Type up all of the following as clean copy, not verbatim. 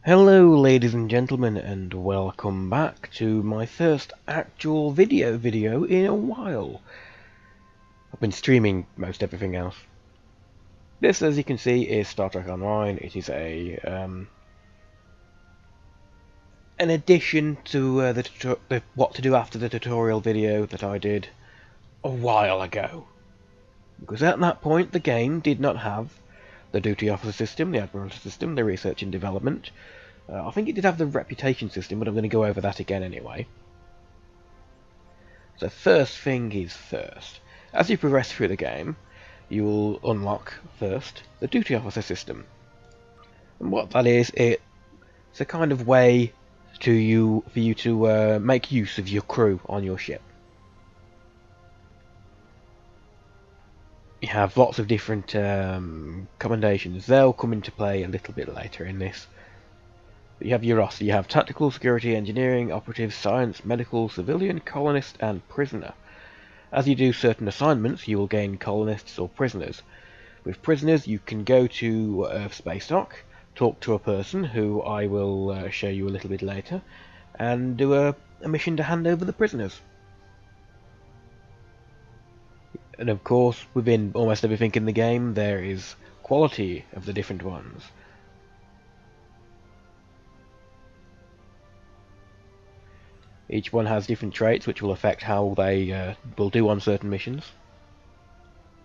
Hello ladies and gentlemen, and welcome back to my first actual video in a while. I've been streaming most everything else. This, as you can see, is Star Trek Online. It is an addition to the what to do after the tutorial video that I did a while ago. Because at that point the game did not have the duty officer system, the admiralty system, the research and development. I think it did have the reputation system, but I'm going to go over that again anyway. So first thing is first. As you progress through the game, you will unlock first the duty officer system. And what that is, it's a kind of way for you to make use of your crew on your ship. You have lots of different commendations. They'll come into play a little bit later in this. You have your roster. You have tactical, security, engineering, operative, science, medical, civilian, colonist, and prisoner. As you do certain assignments, you will gain colonists or prisoners. With prisoners, you can go to Earth Space Dock, talk to a person who I will show you a little bit later, and do a mission to hand over the prisoners. And of course, within almost everything in the game, there is quality of the different ones. Each one has different traits which will affect how they will do on certain missions.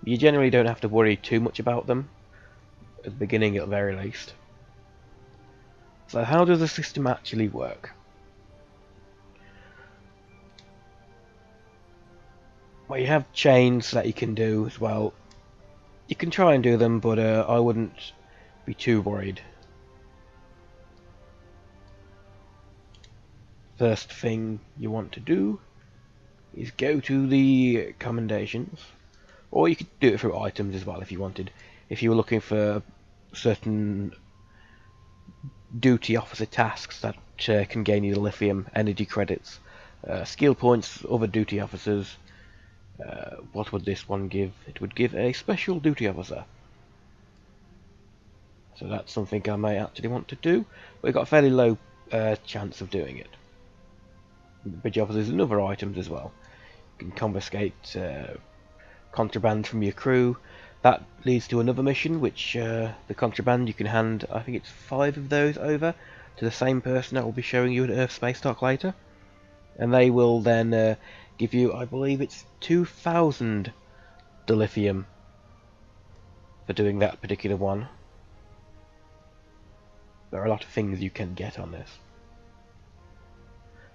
You generally don't have to worry too much about them, at the beginning at the very least. So how does the system actually work? Well, you have chains that you can do as well. You can try and do them, but I wouldn't be too worried. First thing you want to do is go to the commendations, or you could do it through items as well if you wanted. If you were looking for certain duty officer tasks that can gain you the lithium, energy credits, skill points, other duty officers. What would this one give? It would give a special duty officer. So that's something I may actually want to do. We've got a fairly low chance of doing it. Bridge officers and other items as well. You can confiscate contraband from your crew. That leads to another mission, which the contraband you can hand, I think it's 5 of those over to the same person that will be showing you at Earth Space Dock later. And they will then give you, I believe it's 2,000 dilithium for doing that particular one. There are a lot of things you can get on this.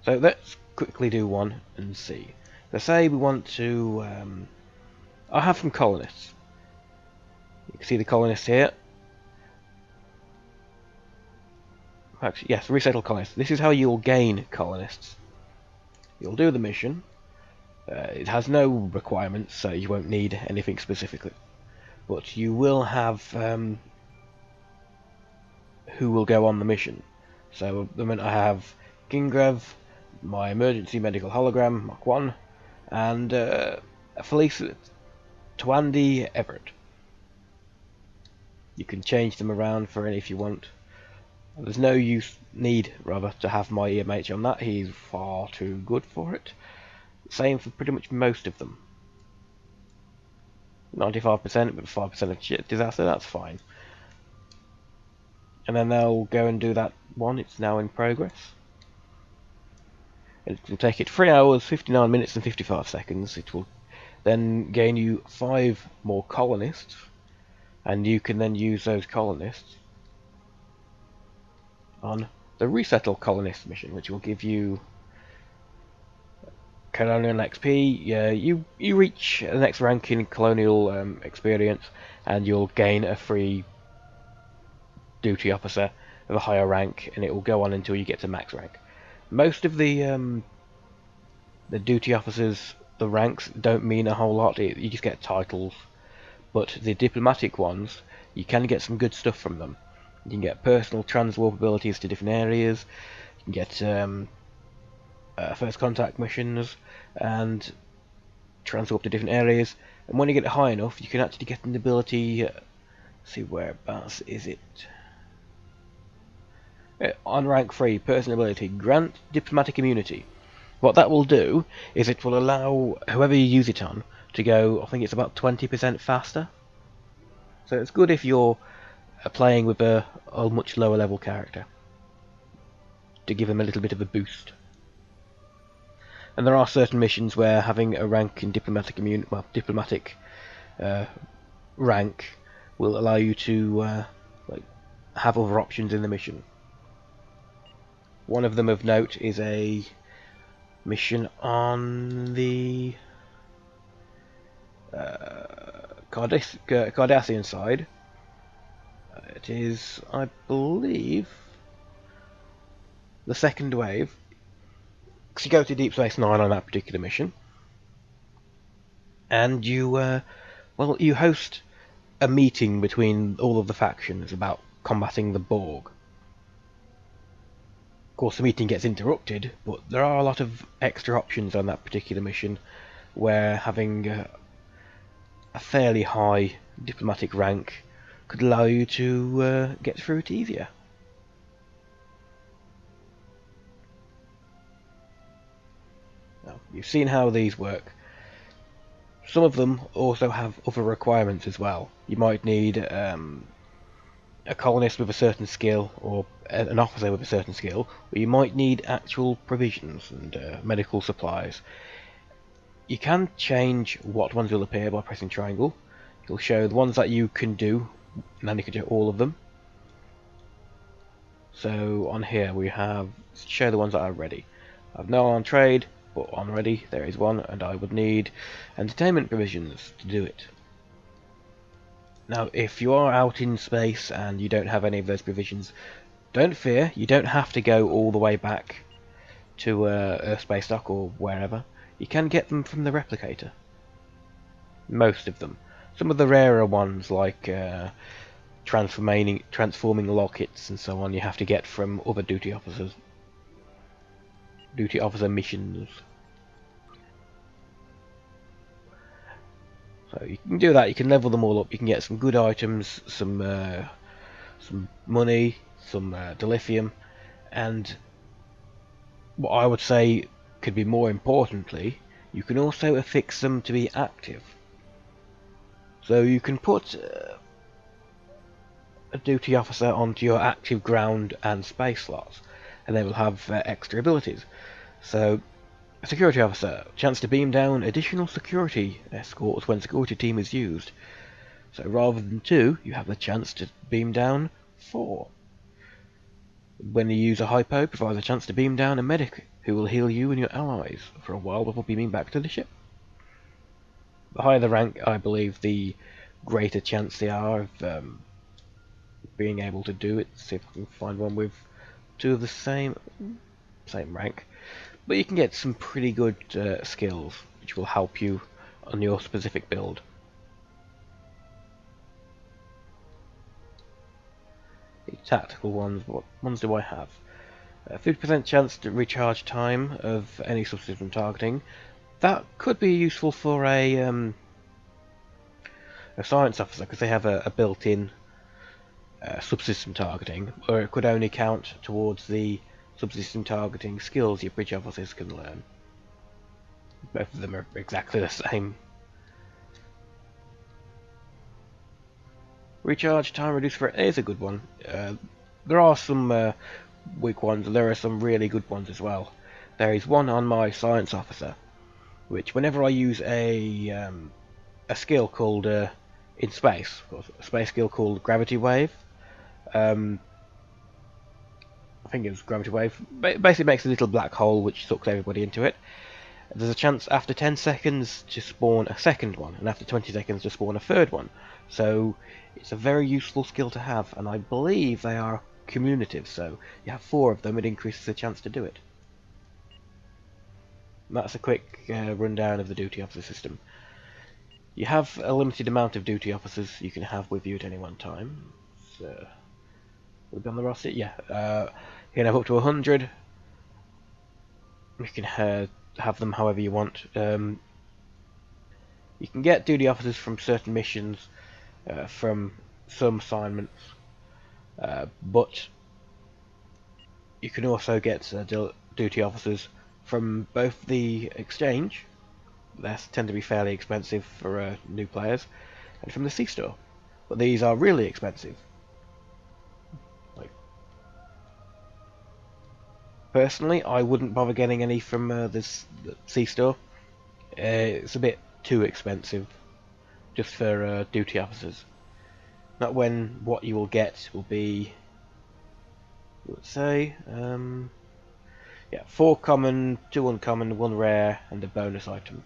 So let's quickly do one and see. Let's say we want to... I have some colonists. You can see the colonists here. Actually, yes, resettle colonists. This is how you'll gain colonists. You'll do the mission. It has no requirements, so you won't need anything specifically. But you will have who will go on the mission. So at the moment I have Gingrav, my emergency medical hologram, Mach 1, and Felice Twandi Everett. You can change them around for any if you want. There's no need to have my EMH on that. He's far too good for it. Same for pretty much most of them. 95%, but 5% of shit disaster, that's fine. And then they'll go and do that one. It's now in progress. It will take it 3 hours, 59 minutes and 55 seconds. It will then gain you 5 more colonists, and you can then use those colonists on the resettle colonist mission, which will give you colonial XP. You reach the next rank in colonial experience, and you'll gain a free duty officer of a higher rank, and it will go on until you get to max rank. Most of the duty officers, the ranks don't mean a whole lot. You just get titles, but the diplomatic ones, you can get some good stuff from them. You can get personal transwarp abilities to different areas. You can get first contact missions and transwarp to different areas. And when you get it high enough, you can actually get an ability. See whereabouts is it? On rank 3, person ability, grant diplomatic immunity. What that will do is it will allow whoever you use it on to go, I think it's about 20% faster. So it's good if you're playing with a much lower level character, to give them a little bit of a boost. And there are certain missions where having a rank in diplomatic rank will allow you to have other options in the mission. One of them of note is a mission on the Cardassian side. It is, I believe, the second wave. So you go to Deep Space Nine on that particular mission, and you you host a meeting between all of the factions about combating the Borg. Of course, the meeting gets interrupted, but there are a lot of extra options on that particular mission, where having a fairly high diplomatic rank could allow you to get through it easier. Now, you've seen how these work. Some of them also have other requirements as well. You might need a colonist with a certain skill, or an officer with a certain skill, or you might need actual provisions and medical supplies. You can change what ones will appear by pressing triangle. It'll show the ones that you can do, and then you can do all of them. So on here we have show the ones that are ready. I've no on trade, but on ready there is one, and I would need entertainment provisions to do it. Now, if you are out in space and you don't have any of those provisions, don't fear, you don't have to go all the way back to Earth Space Dock or wherever. You can get them from the replicator. Most of them. Some of the rarer ones, like transforming lockets and so on, you have to get from other duty officer missions. So you can do that. You can level them all up. You can get some good items, some money, some dilithium, and what I would say could be more importantly, you can also affix them to be active. So you can put a duty officer onto your active ground and space slots, and they will have extra abilities. So, a security officer, chance to beam down additional security escorts when security team is used. So rather than 2, you have the chance to beam down 4. When you use a hypo, provides a chance to beam down a medic who will heal you and your allies for a while before beaming back to the ship. The higher the rank, I believe, the greater chance they are of being able to do it. See if I can find one with 2 of the same rank. But you can get some pretty good skills which will help you on your specific build. The tactical ones, what ones do I have? 50% chance to recharge time of any subsystem targeting. That could be useful for a science officer, because they have a built-in subsystem targeting, or it could only count towards the subsystem targeting skills your bridge officers can learn. Both of them are exactly the same. Recharge time reduced for it is a good one. There are some weak ones, and there are some really good ones as well. There is one on my science officer, which whenever I use a skill called in space, a space skill called gravity wave. I think it was gravity wave. Basically makes a little black hole which sucks everybody into it. There's a chance after 10 seconds to spawn a second one, and after 20 seconds to spawn a third one. So it's a very useful skill to have, and I believe they are cumulative, so you have 4 of them, it increases the chance to do it. That's a quick rundown of the duty officer system. You have a limited amount of duty officers you can have with you at any one time. So, we'll be on the roster. Yeah, you can have up to 100. You can have them however you want. You can get duty officers from certain missions, from some assignments, but you can also get duty officers from both the exchange, they tend to be fairly expensive for new players, and from the C-store, but these are really expensive. Like, personally, I wouldn't bother getting any from the C-store. It's a bit too expensive just for duty officers. Not when what you will get will be, let's say, yeah, 4 common, 2 uncommon, 1 rare, and a bonus item.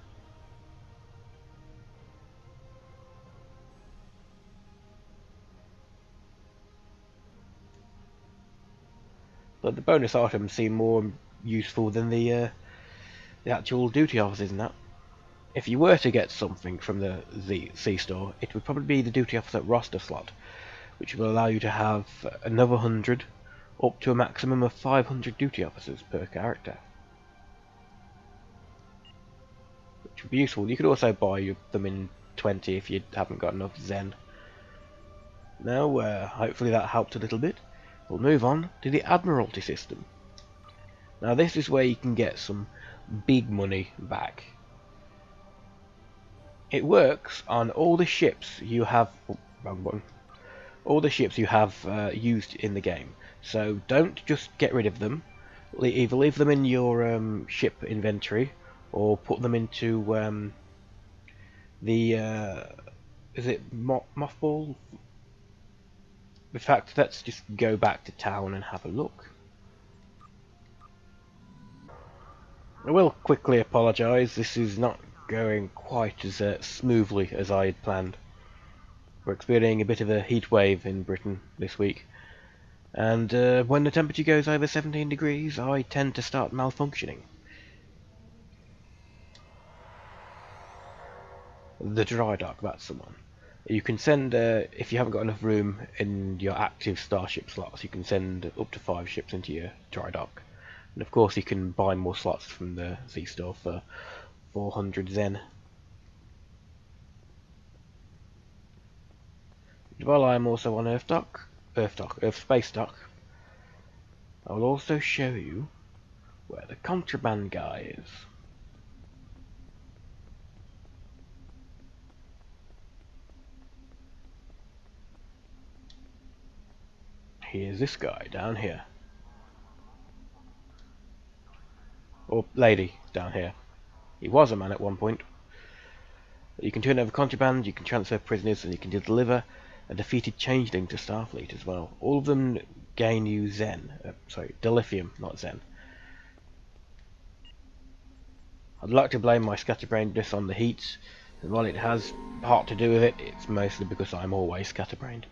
But the bonus items seem more useful than the actual duty officers and that. If you were to get something from the C-store, it would probably be the duty officer roster slot, which will allow you to have another 100, up to a maximum of 500 duty officers per character. Which would be useful. You could also buy them in 20 if you haven't got enough Zen. Now, hopefully that helped a little bit. We'll move on to the Admiralty system. Now this is where you can get some big money back. It works on all the ships you have. Oh, wrong button. All the ships you have used in the game. So don't just get rid of them. Either leave them in your ship inventory, or put them into the is it mothball? In fact, let's just go back to town and have a look. I will quickly apologise, this is not going quite as smoothly as I had planned. We're experiencing a bit of a heat wave in Britain this week, and when the temperature goes over 17 degrees I tend to start malfunctioning. The dry dock, that's the one. You can send, if you haven't got enough room in your active Starship slots, you can send up to 5 ships into your dry dock. And of course you can buy more slots from the Z-Store for 400 Zen. While I am also on Earth Space Dock, I will also show you where the contraband guy is. Here's this guy down here. Or lady down here. He was a man at one point. You can turn over contraband, you can transfer prisoners, and you can deliver a defeated changeling to Starfleet as well. All of them gain you Zen. Sorry, dilithium, not Zen. I'd like to blame my scatterbrainedness on the heat, and while it has part to do with it, it's mostly because I'm always scatterbrained.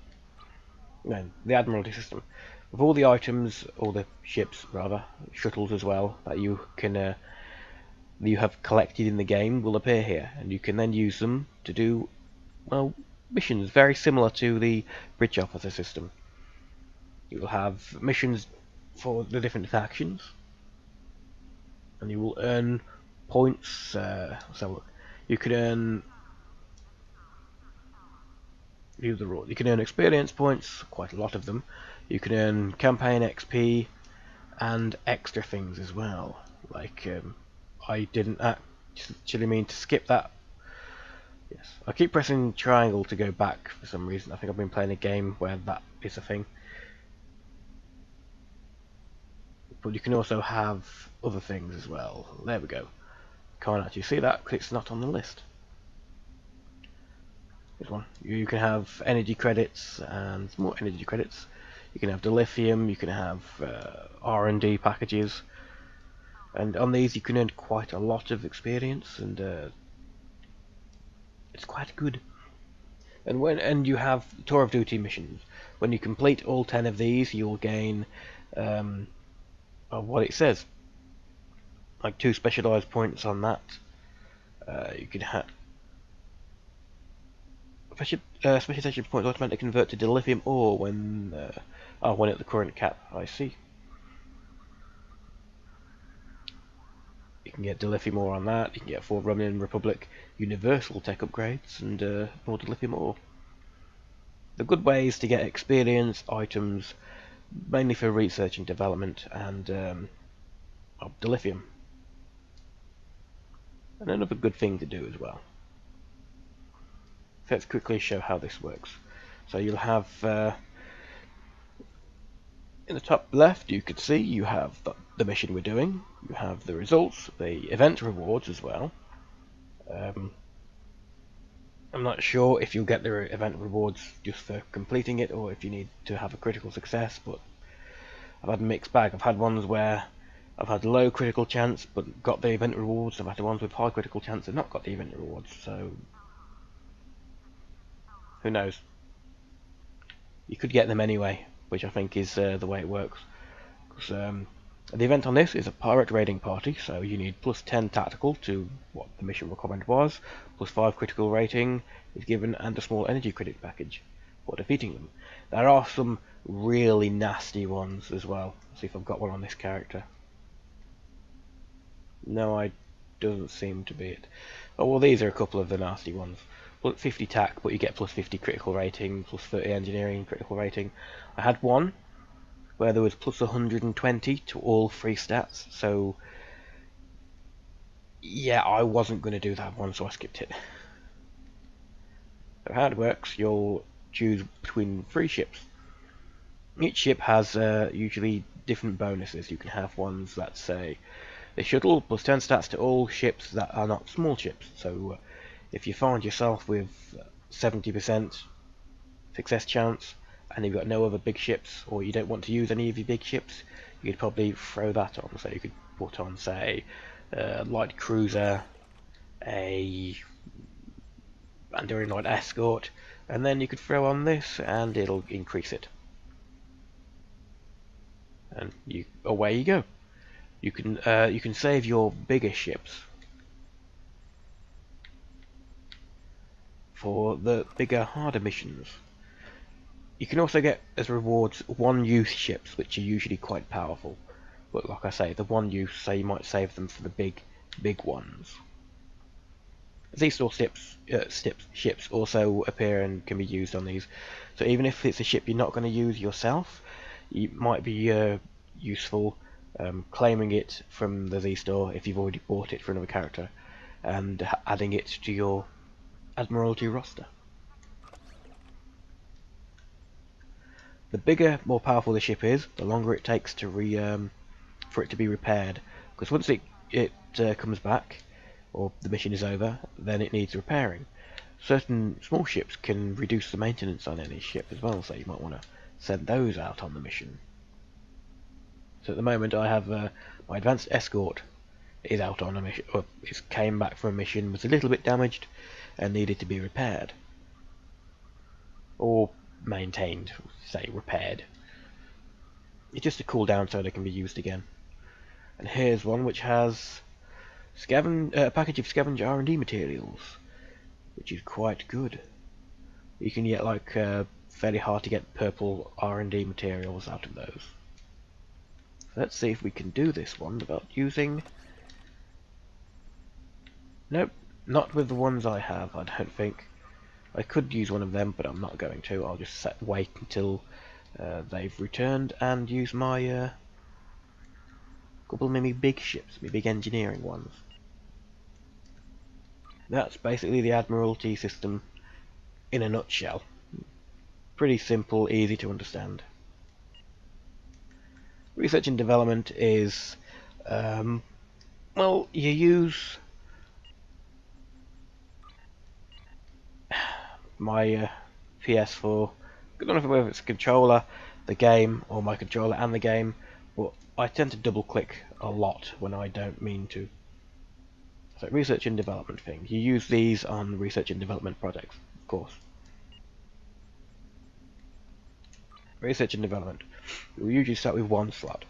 Then, the Admiralty system. With all the items, all the ships rather, shuttles as well, that you can you have collected in the game will appear here, and you can then use them to do, well, missions very similar to the bridge officer system. You will have missions for the different factions, and you will earn points. Let's have a look. You can earn. View the rules. You can earn experience points, quite a lot of them. You can earn campaign XP and extra things as well. Like I didn't actually mean to skip that. Yes, I keep pressing triangle to go back for some reason. I think I've been playing a game where that is a thing. But you can also have other things as well. There we go. Can't actually see that because it's not on the list. This one. You can have energy credits and more energy credits. You can have dilithium. You can have R&D packages. And on these you can earn quite a lot of experience, and it's quite good. And you have tour of duty missions. When you complete all 10 of these, you'll gain what it says, like 2 specialized points on that. You can have specialization points automatically convert to dilithium ore when at the current cap. I see. You can get dilithium ore on that. You can get 4 Romulan Republic Universal tech upgrades and more dilithium ore. The good ways to get experience, items, mainly for research and development and of dilithium. And another good thing to do as well. So let's quickly show how this works. So you'll have in the top left, you could see you have the mission we're doing, you have the results, the event rewards as well. I'm not sure if you'll get the event rewards just for completing it or if you need to have a critical success, but I've had a mixed bag. I've had ones where I've had low critical chance but got the event rewards. I've had the ones with high critical chance and not got the event rewards, so who knows. You could get them anyway, which I think is the way it works. Because the event on this is a pirate raiding party, so you need plus 10 tactical to what the mission requirement was, plus 5 critical rating is given, and a small energy credit package for defeating them. There are some really nasty ones as well. Let's see if I've got one on this character. No, I doesn't seem to be it. Oh well, these are a couple of the nasty ones. Plus 50 tac, but you get plus 50 critical rating, plus 30 engineering critical rating. I had one where there was plus 120 to all 3 stats, so yeah, I wasn't going to do that one, so I skipped it. So how it works, you'll choose between 3 ships. Each ship has usually different bonuses. You can have ones that say the shuttle plus 10 stats to all ships that are not small ships. So if you find yourself with 70% success chance and you've got no other big ships, or you don't want to use any of your big ships, you could probably throw that on. So you could put on, say, a light cruiser, a enduring light escort, and then you could throw on this and it'll increase it. And away you go. You can save your bigger ships for the bigger, harder missions. You can also get as rewards one-use ships, which are usually quite powerful. But like I say, the one-use, say you might save them for the big ones. These sort of ships also appear and can be used on these. So even if it's a ship you're not going to use yourself, it might be useful claiming it from the Z-Store if you've already bought it for another character, and adding it to your Admiralty roster. The bigger, more powerful the ship is, the longer it takes to for it to be repaired. Because once it comes back, or the mission is over, then it needs repairing. Certain small ships can reduce the maintenance on any ship as well, so you might want to send those out on the mission. So at the moment I have my advanced escort is out on a mission, or it came back from a mission, was a little bit damaged and needed to be repaired. Or maintained, say repaired. It's just to cool down so they can be used again. And here's one which has a package of scavenge R&D materials, which is quite good. You can get like fairly hard to get purple R&D materials out of those. So let's see if we can do this one without using... Nope, not with the ones I have, I don't think. I could use one of them, but I'm not going to. I'll just wait until they've returned and use my couple of maybe big ships, my big engineering ones. That's basically the Admiralty system in a nutshell. Pretty simple, easy to understand. Research and development is, well, you use my PS4. I don't know whether it's a controller, the game, or my controller and the game, but I tend to double click a lot when I don't mean to. So research and development thing. You use these on research and development projects, of course. Research and development. You'll usually start with one slot.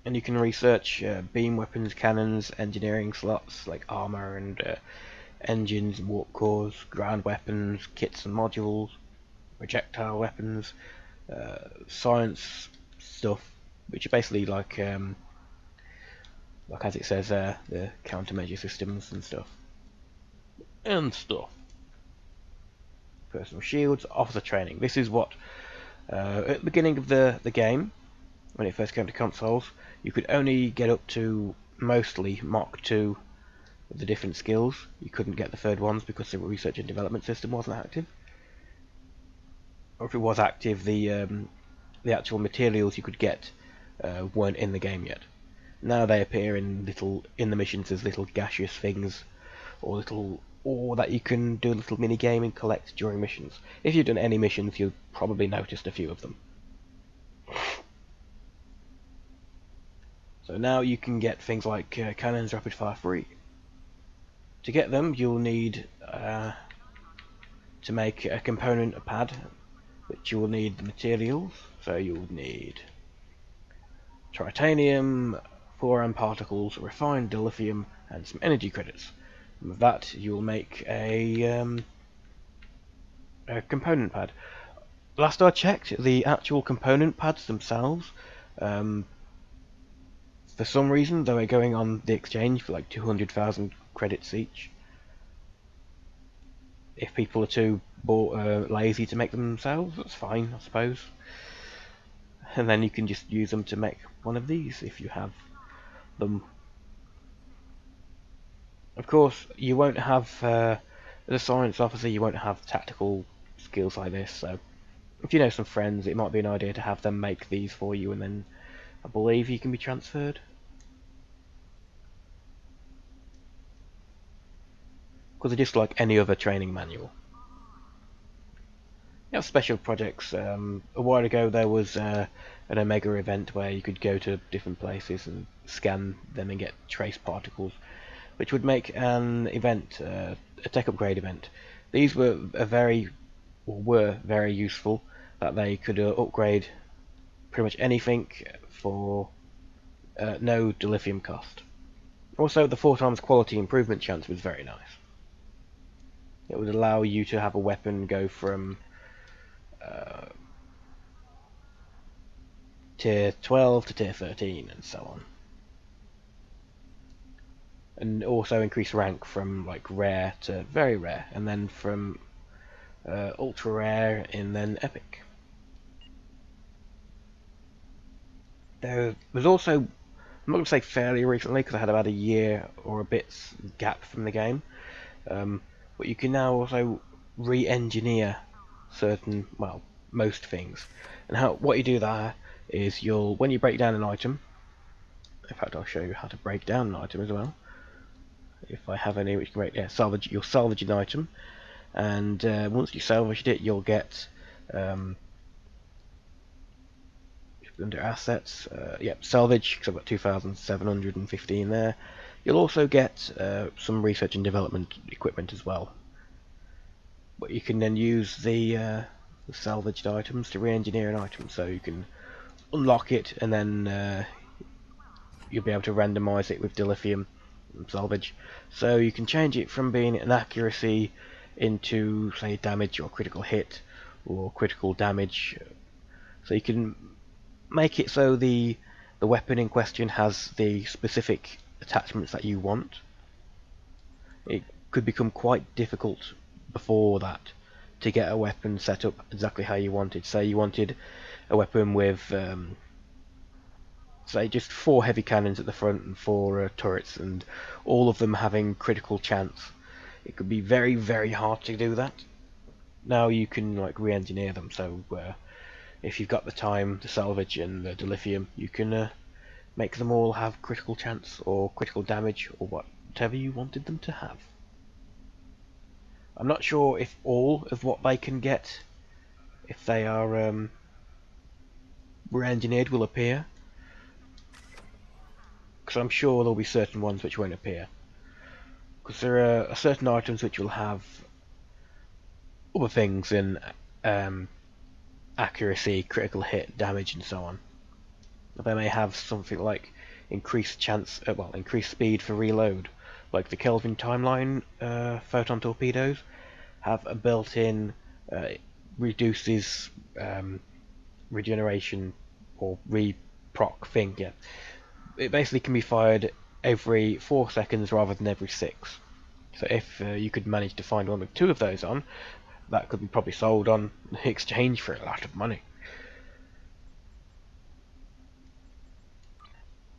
And you can research beam weapons, cannons, engineering slots like armor and engines, warp cores, ground weapons, kits and modules, projectile weapons, science stuff, which are basically like as it says there, the countermeasure systems and stuff. Personal shields, officer training. This is what At the beginning of the game, when it first came to consoles, you could only get up to mostly Mach 2 with the different skills. You couldn't get the third ones because the research and development system wasn't active. Or if it was active, the actual materials you could get weren't in the game yet. Now they appear in the missions as little gaseous things, or that you can do a little mini game and collect during missions. If you've done any missions, you've probably noticed a few of them. So now you can get things like cannons rapid fire free. To get them, you'll need to make a component pad, which you will need the materials. So you'll need titanium, fluorine particles, refined dilithium, and some energy credits. And with that, you'll make a component pad. Last I checked, the actual component pads themselves, for some reason, they were going on the exchange for like 200,000 credits each. If people are too lazy to make them themselves, that's fine, I suppose. And then you can just use them to make one of these if you have them. Of course, you won't have, as a science officer, you won't have tactical skills like this, so if you know some friends, it might be an idea to have them make these for you, and then I believe you can be transferred. Because they're just like any other training manual. You have special projects. A while ago there was an Omega event where you could go to different places and scan them and get trace particles, which would make an event, a tech upgrade event. These were very useful, that they could upgrade pretty much anything for no dilithium cost. Also, the 4 times quality improvement chance was very nice. It would allow you to have a weapon go from tier 12 to tier 13 and so on. And also increase rank from like rare to very rare, and then from ultra rare and then epic. There was also, I'm not going to say fairly recently because I had about a year or a bit's gap from the game, but you can now also re-engineer certain, well, most things. And what you do there is when you break down an item, in fact I'll show you how to break down an item as well, if I have any which can break, yeah, you'll salvage an item, and once you salvaged it, you'll get under assets, salvage, because I've got 2,715 there. You'll also get some research and development equipment as well, but you can then use the salvaged items to re-engineer an item, so you can unlock it and then you'll be able to randomize it with dilithium salvage, so you can change it from being an accuracy into, say, damage or critical hit or critical damage, so you can make it so the weapon in question has the specific attachments that you want. It could become quite difficult before that to get a weapon set up exactly how you wanted. Say you wanted a weapon with say just 4 heavy cannons at the front and 4 turrets, and all of them having critical chance. It could be very, very hard to do that. Now you can like re-engineer them, so if you've got the time, the salvage and the dilithium, you can make them all have critical chance or critical damage or whatever you wanted them to have. I'm not sure if all of what they can get, if they are re-engineered, will appear, because I'm sure there'll be certain ones which won't appear, because there are certain items which will have other things in accuracy, critical hit, damage, and so on. They may have something like increased chance, increased speed for reload, like the Kelvin timeline photon torpedoes have a built-in reduces regeneration or reproc thing. Yeah, it basically can be fired every 4 seconds rather than every 6. So if you could manage to find one with 2 of those on, that could be probably sold on exchange for a lot of money.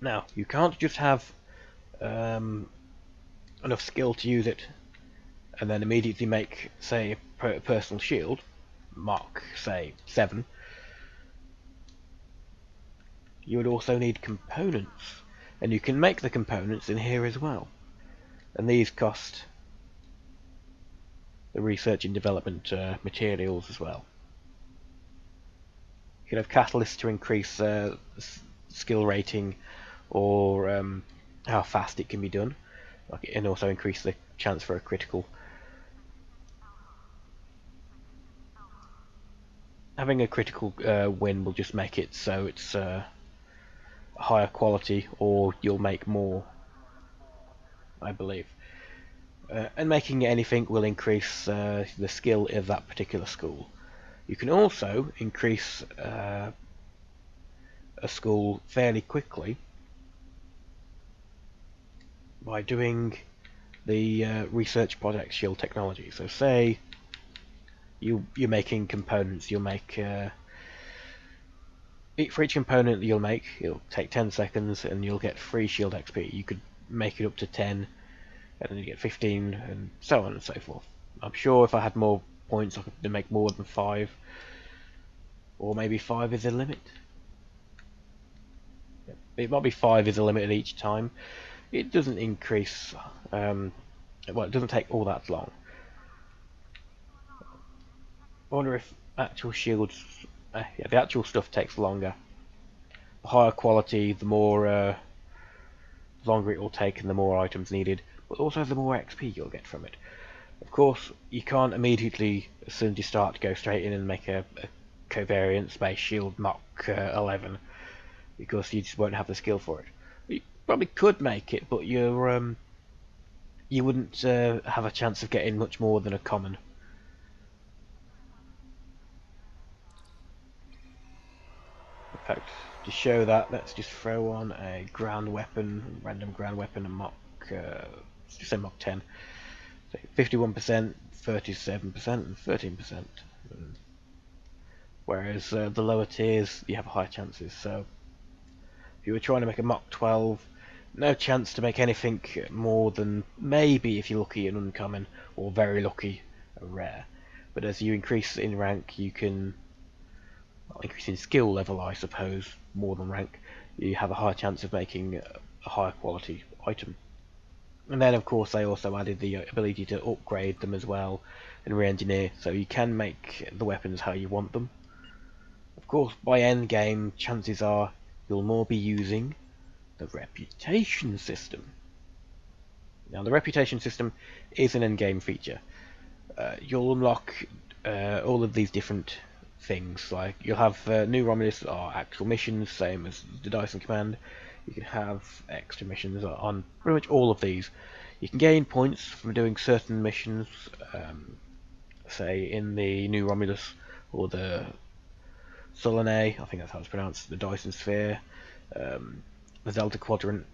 Now, you can't just have enough skill to use it and then immediately make, say, a personal shield, Mark, say, 7. You would also need components, and you can make the components in here as well. And these cost the research and development materials as well. You can have catalysts to increase skill rating or how fast it can be done, and also increase the chance for a critical. Having a critical win will just make it so it's higher quality, or you'll make more, I believe. And making anything will increase the skill of that particular school. You can also increase a school fairly quickly by doing the research project shield technology. So say you're making components, you'll make for each component that you'll make, it'll take 10 seconds and you'll get free shield XP. You could make it up to 10 and then you get 15 and so on and so forth. I'm sure if I had more points I could make more than 5, or maybe 5 is the limit. It might be 5 is the limit at each time. It doesn't increase, well, it doesn't take all that long. I wonder if actual shields, yeah, the actual stuff takes longer. The higher quality, the more longer it will take and the more items needed, but also the more XP you'll get from it. Of course, you can't immediately, as soon as you start, go straight in and make a covariant space shield Mach 11, because you just won't have the skill for it. You probably could make it, but you wouldn't have a chance of getting much more than a common. In fact, to show that, let's just throw on a ground weapon, random ground weapon, and Mach, let's just say Mach 10. So 51%, 37%, and 13%. Whereas the lower tiers, you have higher chances. So if you were trying to make a Mach 12, no chance to make anything more than maybe, if you're lucky, an uncommon, or very lucky, a rare. But as you increase in rank, you can, well, increase in skill level, I suppose, more than rank, you have a higher chance of making a higher quality item. And then of course they also added the ability to upgrade them as well and re-engineer, so you can make the weapons how you want them. Of course, by end game, chances are you'll more be using the reputation system. Now, the reputation system is an end game feature. You'll unlock all of these different things. Like you'll have new Romulus are actual missions, same as the Dyson command. You can have extra missions on pretty much all of these. You can gain points from doing certain missions, say in the new Romulus or the Solanae, I think that's how it's pronounced, the Dyson Sphere, the Delta Quadrant.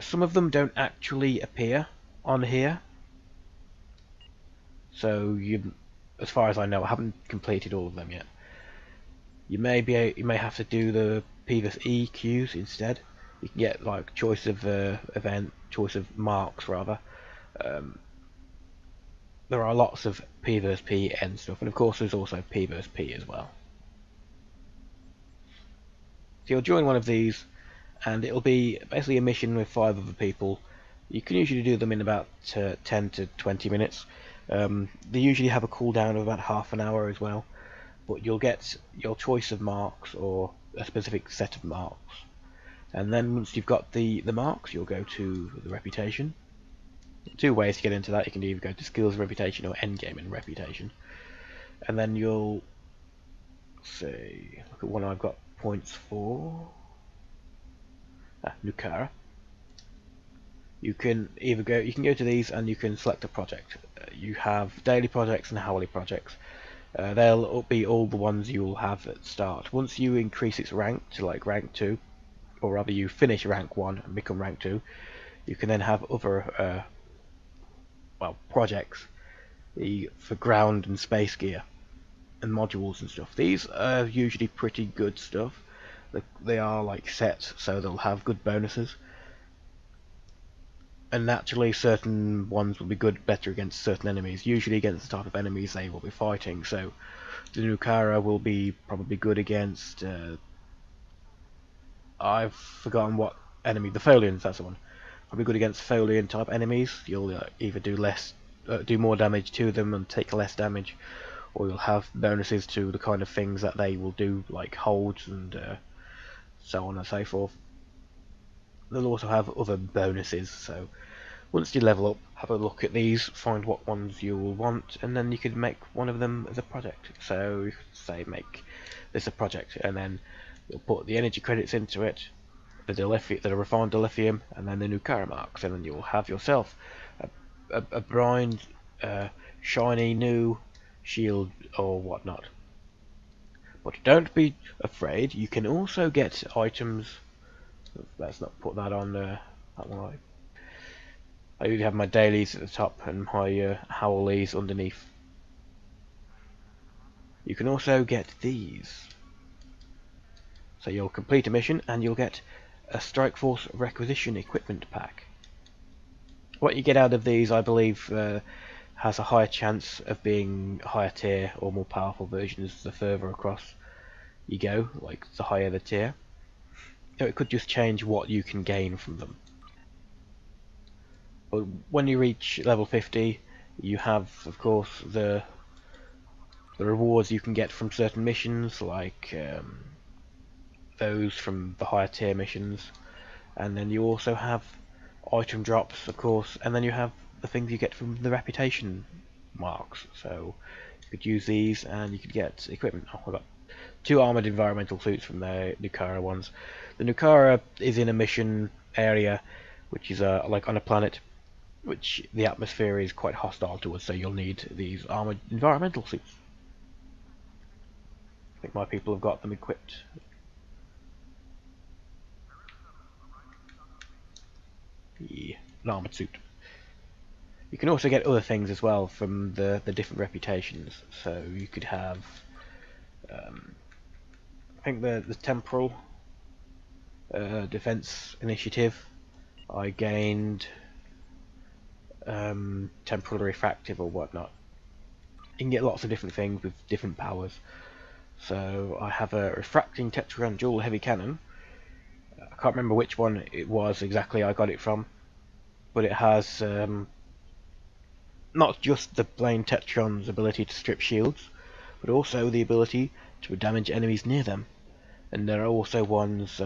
Some of them don't actually appear on here, so as far as I know, I haven't completed all of them yet. You may have to do the P/E queues instead. You can get like choice of choice of marks rather. There are lots of P/P end stuff, and of course there's also P/P as well. So you'll join one of these, and it'll be basically a mission with 5 other people. You can usually do them in about 10 to 20 minutes. They usually have a cooldown of about half an hour as well, but you'll get your choice of marks or a specific set of marks. And then once you've got the marks, you'll go to the reputation. 2 ways to get into that. You can either go to skills and reputation or endgame and reputation. And then you'll say, look at one I've got points for. Nukara. You can go to these and you can select a project. You have daily projects and hourly projects. They'll be all the ones you will have at start. Once you increase its rank to like rank 2, or rather you finish rank 1 and become rank 2, you can then have other projects for ground and space gear and modules and stuff. These are usually pretty good stuff. They are like set, so they'll have good bonuses. And naturally, certain ones will be better against certain enemies. Usually against the type of enemies they will be fighting. So the Nukara will be probably good against. I've forgotten what enemy. The Folians, that's the one. I'll be good against Folian type enemies. You'll either do more damage to them and take less damage, or you'll have bonuses to the kind of things that they will do, like holds and so on and so forth. They'll also have other bonuses, so once you level up, have a look at these, find what ones you will want, and then you could make one of them as a project. So you could say make this a project, and then you'll put the energy credits into it, the refined dilithium, and then the Nukara marks, and then you'll have yourself a brined, shiny new shield or whatnot. But don't be afraid, you can also get items. Let's not put that on that one. I usually have my dailies at the top and my howlies underneath. You can also get these. So you'll complete a mission and you'll get a Strike Force Requisition Equipment Pack. What you get out of these, I believe, has a higher chance of being higher tier or more powerful versions the further across you go, like the higher the tier. So it could just change what you can gain from them. But when you reach level 50, you have, of course, the rewards you can get from certain missions, like those from the higher tier missions, and then you also have item drops, of course, and then you have the things you get from the reputation marks. So you could use these, and you could get equipment. Oh, I got 2 armored environmental suits from the Nukara ones. The Nukara is in a mission area, which is like on a planet, which the atmosphere is quite hostile towards, so you'll need these armored environmental suits. I think my people have got them equipped. Yeah, an armored suit. You can also get other things as well from the different reputations. So you could have, I think the temporal defense initiative. I gained temporal refractive or whatnot. You can get lots of different things with different powers. So I have a refracting Tetragon dual heavy cannon. I can't remember which one it was exactly I got it from, but it has not just the plain Tetragon's ability to strip shields, but also the ability to damage enemies near them. And there are also ones,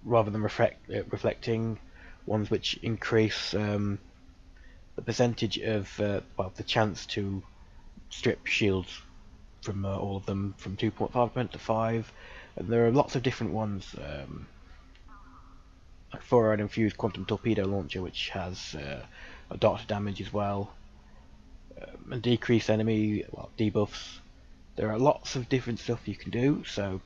rather than reflecting, ones which increase the percentage of, well, the chance to strip shields from all of them from 2.5% to 5, and there are lots of different ones, like fluoride infused quantum torpedo launcher, which has a dot damage as well, and decreased enemy debuffs. There are lots of different stuff you can do, so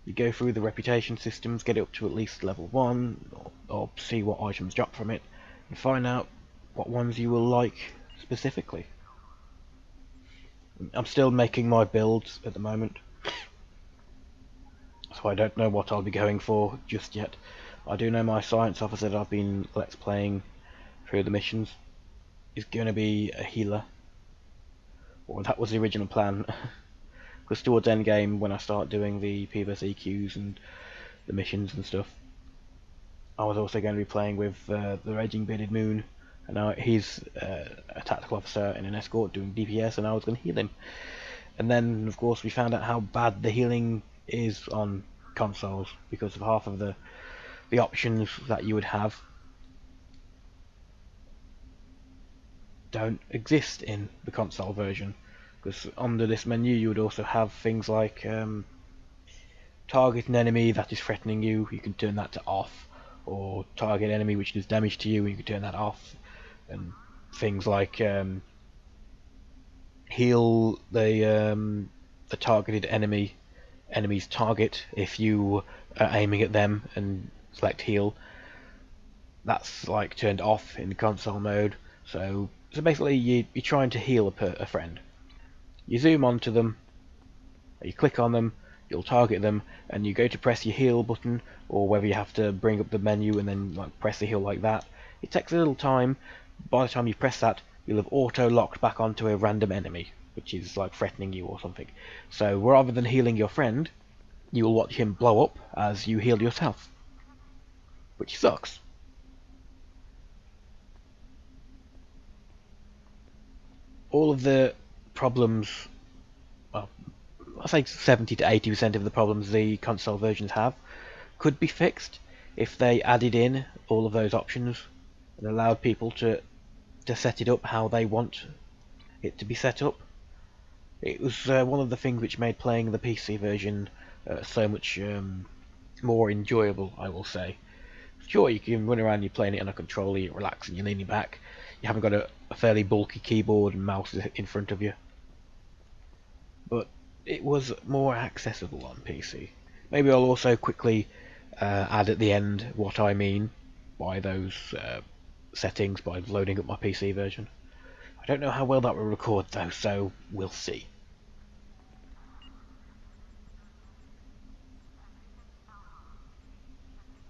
you go through the reputation systems, get it up to at least level 1, or see what items drop from it, and find out what ones you will like specifically. I'm still making my builds at the moment, so I don't know what I'll be going for just yet. I do know my science officer that I've been let's playing through the missions is going to be a healer, or that was the original plan. Because towards endgame, when I start doing the PvS and the missions and stuff, I was also going to be playing with the Raging Bearded Moon, and now he's a tactical officer in an escort doing DPS, and I was going to heal him. And then, of course, we found out how bad the healing is on consoles, because of half of the options that you would have don't exist in the console version. Because under this menu you would also have things like target an enemy that is threatening you, you can turn that to off, or target an enemy which does damage to you, you can turn that off, and things like heal the targeted enemy's target if you are aiming at them and select heal. That's like turned off in console mode. So basically you're trying to heal a friend. You zoom onto them, you click on them, you'll target them, and you go to press your heal button, or whether you have to bring up the menu and then like press the heal like that. It takes a little time. By the time you press that, you'll have auto-locked back onto a random enemy, which is like threatening you or something. So rather than healing your friend, you will watch him blow up as you heal yourself, which sucks. All of the problems, well, I say 70 to 80% of the problems the console versions have could be fixed if they added in all of those options and allowed people to set it up how they want it to be set up. It was one of the things which made playing the PC version so much more enjoyable, I will say. Sure, you can run around, you're playing it on a controller, you're relaxing, you're leaning back, you haven't got a fairly bulky keyboard and mouse in front of you. But it was more accessible on PC. Maybe I'll also quickly add at the end what I mean by those settings by loading up my PC version. I don't know how well that will record though, so we'll see.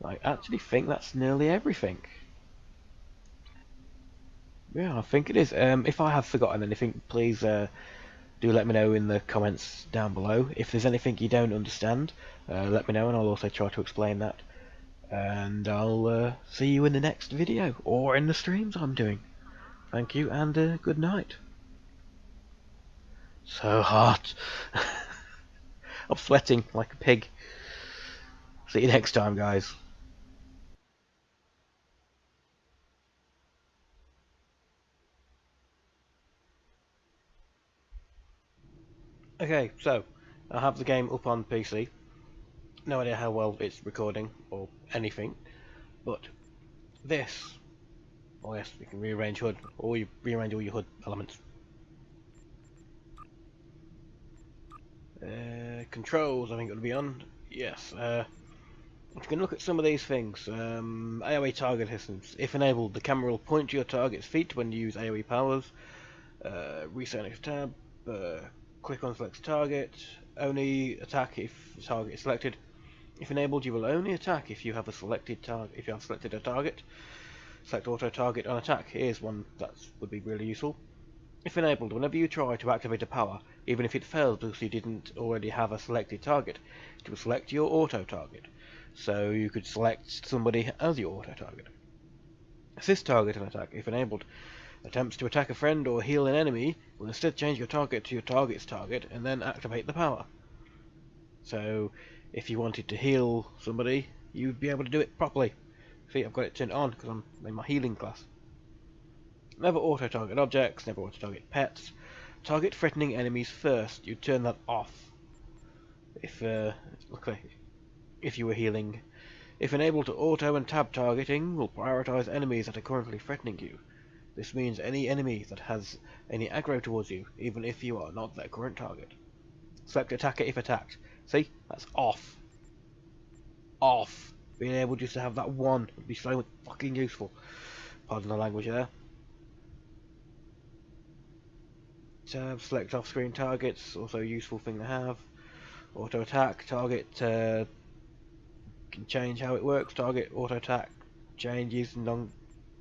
I actually think that's nearly everything. Yeah, I think it is. If I have forgotten anything, please do let me know in the comments down below. If there's anything you don't understand, let me know and I'll also try to explain that. And I'll see you in the next video, or in the streams I'm doing. Thank you, and good night. So hot. I'm sweating like a pig. See you next time, guys. Okay, so I have the game up on PC. No idea how well it's recording or anything, but this. Oh yes, you can rearrange HUD, or you rearrange all your HUD elements. Controls, I think it'll be on. Yes. You can look at some of these things. AoE target distance. If enabled, the camera will point to your target's feet when you use AoE powers. Reset next tab. Click on select target. Only attack if the target is selected. If enabled, you will only attack if you have a selected target. If you have selected a target, select auto target on attack. Here's one that would be really useful. If enabled, whenever you try to activate a power, even if it fails because you didn't already have a selected target, it will select your auto target. So you could select somebody as your auto target. Assist target on attack. If enabled, attempts to attack a friend or heal an enemy will instead change your target to your target's target and then activate the power. So if you wanted to heal somebody, you'd be able to do it properly. See, I've got it turned on because I'm in my healing class. Never auto-target objects, never auto-target pets. Target threatening enemies first. You turn that off if if you were healing. If enabled to auto and tab targeting, will prioritize enemies that are currently threatening you. This means any enemy that has any aggro towards you, even if you are not their current target. Select attacker if attacked. See, that's off. Off. Being able just to have that one would be so fucking useful. Pardon the language there. Tab, select off-screen targets, also a useful thing to have. Auto attack, target can change how it works. Target auto attack changes,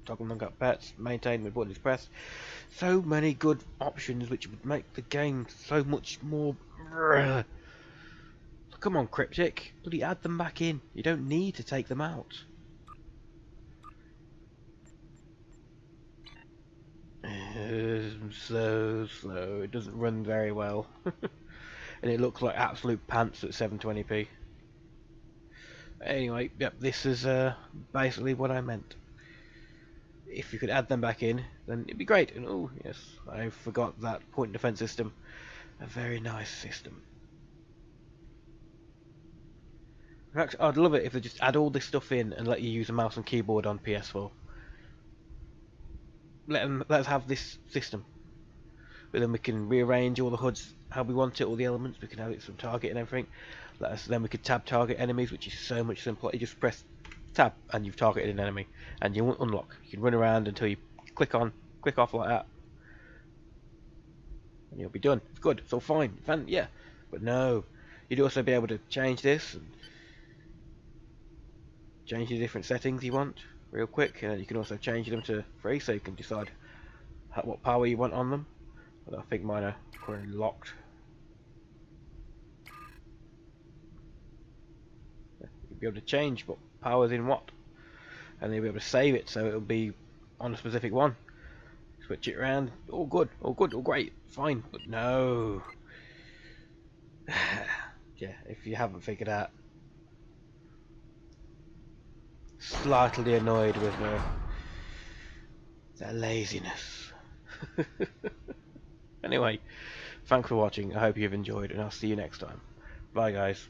toggle non-cut pets, maintain when button is pressed. So many good options which would make the game so much more. Come on, Cryptic, bloody add them back in. You don't need to take them out. So slow, it doesn't run very well. And it looks like absolute pants at 720p. Anyway, yep, this is basically what I meant. If you could add them back in, then it'd be great. And oh yes, I forgot that point defense system. A very nice system. In fact, I'd love it if they just add all this stuff in and let you use a mouse and keyboard on PS4. Let's have this system. But then we can rearrange all the HUDs how we want it, all the elements. We can have it some target and everything. Then we could tab target enemies, which is so much simpler. You just press tab and you've targeted an enemy, and you won't unlock. You can run around until you click off like that, and you'll be done. It's good. It's all fine. Yeah, but no. You'd also be able to change this and change the different settings you want real quick. You can also change them to free, so you can decide what power you want on them. But I think mine are currently locked. You'll be able to change what power's in what, and then you'll be able to save it so it'll be on a specific one. Switch it around, all good, all good, all great, fine, but no. Yeah, if you haven't figured out, slightly annoyed with their laziness. Anyway, thanks for watching, I hope you've enjoyed, and I'll see you next time. Bye guys.